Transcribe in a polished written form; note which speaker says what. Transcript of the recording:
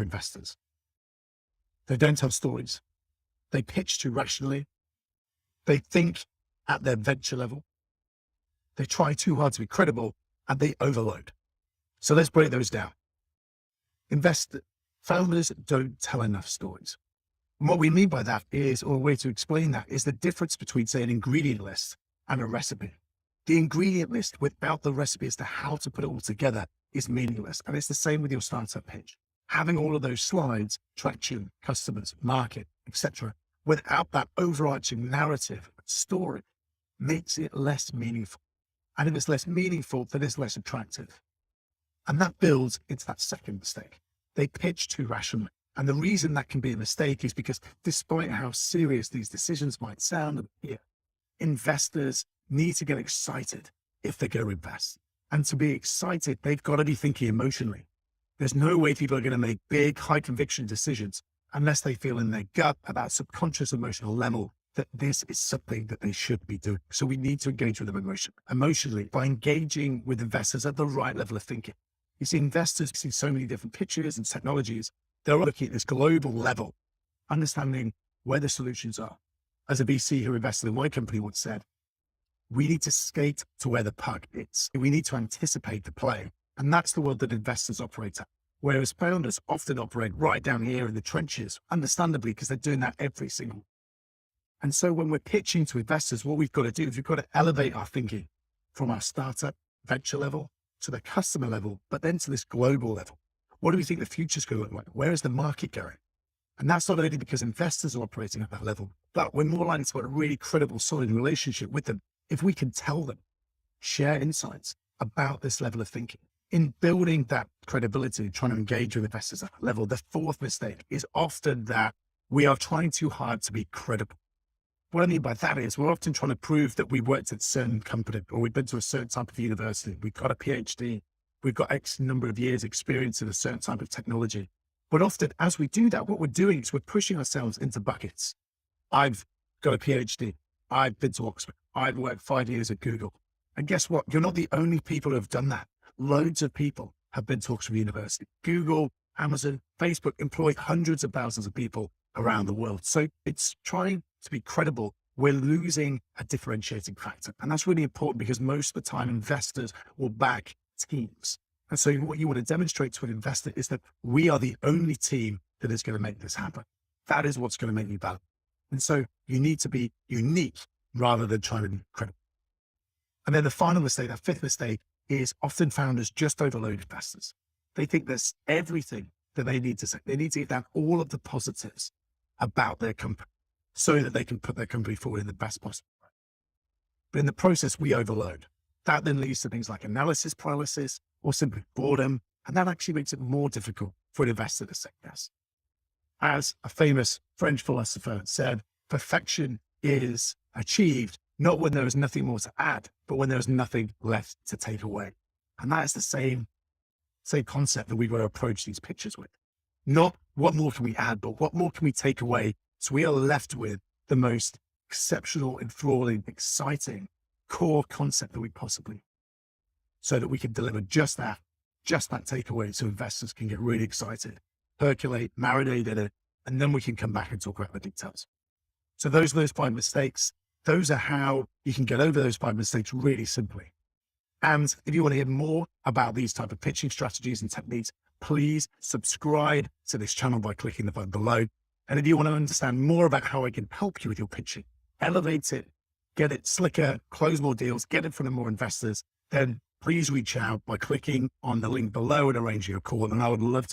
Speaker 1: investors. They don't tell stories. They pitch too rationally. They think at their venture level. They try too hard to be credible and they overload. So let's break those down. Founders don't tell enough stories. And what we mean by that is, or a way to explain that is the difference between, say, an ingredient list and a recipe. The ingredient list without the recipe as to how to put it all together is meaningless. And it's the same with your startup pitch. Having all of those slides, traction, customers, market, etc., without that overarching narrative story makes it less meaningful. And if it's less meaningful, then it's less attractive. And that builds into that second mistake. They pitch too rationally. And the reason that can be a mistake is because despite how serious these decisions might sound here, investors need to get excited if they're going to invest. And to be excited, they've got to be thinking emotionally. There's no way people are going to make big, high conviction decisions unless they feel in their gut at that subconscious emotional level that this is something that they should be doing. So we need to engage with them emotionally by engaging with investors at the right level of thinking. You see, investors see so many different pitches and technologies. They're looking at this global level, understanding where the solutions are. As a VC who invested in my company once said, we need to skate to where the puck is. We need to anticipate the play. And that's the world that investors operate at. Whereas founders often operate right down here in the trenches, understandably, because they're doing that every single. And so when we're pitching to investors, what we've got to do is we've got to elevate our thinking from our startup venture level to the customer level, but then to this global level. What do we think the future's going to look like? Where is the market going? And that's not only because investors are operating at that level, but we're more likely to have a really credible, solid relationship with them if we can tell them, share insights about this level of thinking. In building that credibility, trying to engage with investors at that level, the fourth mistake is often that we are trying too hard to be credible. What I mean by that is we're often trying to prove that we worked at a certain company or we've been to a certain type of university. We've got a PhD. We've got X number of years experience in a certain type of technology. But often as we do that, what we're doing is we're pushing ourselves into buckets. I've got a PhD. I've been to Oxford. I've worked 5 years at Google. And guess what? You're not the only people who have done that. Loads of people have been to Oxford University. Google, Amazon, Facebook employ hundreds of thousands of people around the world. So it's trying to be credible. We're losing a differentiating factor. And that's really important because most of the time investors will back teams. And so what you want to demonstrate to an investor is that we are the only team that is going to make this happen. That is what's going to make you valuable. And so you need to be unique rather than trying to be credible. And then the final mistake, that fifth mistake, is often founders just overload investors. They think there's everything that they need to say. They need to get down all of the positives about their company so that they can put their company forward in the best possible way. But in the process, we overload. That then leads to things like analysis paralysis or simply boredom. And that actually makes it more difficult for an investor to say yes. As a famous French philosopher said, perfection is achieved not when there is nothing more to add, but when there is nothing left to take away. And that is the same concept that we've got to approach these pitches with. Not what more can we add, but what more can we take away so we are left with the most exceptional, enthralling, exciting core concept that we possibly, so that we can deliver just that takeaway so investors can get really excited, percolate, marinate in it, and then we can come back and talk about the details. So those are those 5 mistakes. Those are how you can get over those 5 mistakes really simply. And if you want to hear more about these type of pitching strategies and techniques, please subscribe to this channel by clicking the button below. And if you want to understand more about how I can help you with your pitching, elevate it, get it slicker, close more deals, get in front of more investors, then please reach out by clicking on the link below and arranging a call. And I would love to